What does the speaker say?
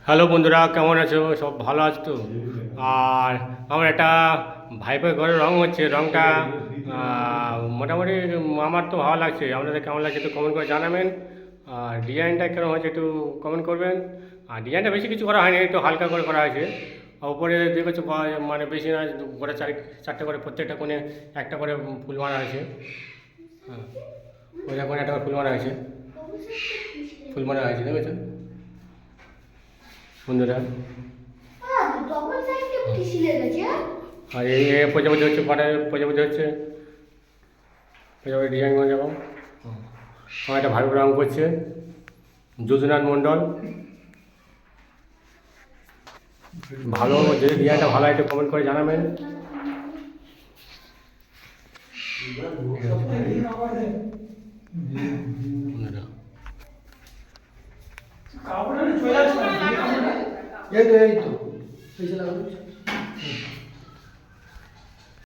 Hello বন্ধুরা, কেমন আছো? সব ভালো আছো তো? আর আমার একটা ভাইপোর ঘরে রং হচ্ছে, রংটা মোটামুটি আমার তো ভালো লাগছে। আপনাদের কেমন লাগছে একটু কমেন্ট করে জানাবেন। আর ডিজাইনটা কেমন হয়েছে একটু কমেন্ট করবেন। আর ডিজাইনটা বেশি কিছু করা হয়নি, একটু হালকা করে করা হয়েছে। আর উপরে দেখেছো মানে বেশি না, গোটা চারটে করে প্রত্যেকটা কোণে একটা করে ফুল মারা হয়েছে। হ্যাঁ, ওই কোণে একটা করে ফুল মারা হয়েছে, ফুল মারা হয়েছে দেখেছো বন্ধুরা। আর এই প্রজাপতি হচ্ছে, পাটে প্রজাপতি হচ্ছে, প্রজাপতি ডিজাইন করে যাবো। আমার একটা ভালো রঙ করছে যদুনাথ মণ্ডল। ভালো, যদি ডিজাইনটা ভালো হয় একটু কমেন্ট করে জানাবেন। কাপড় চলে আসছে এই তো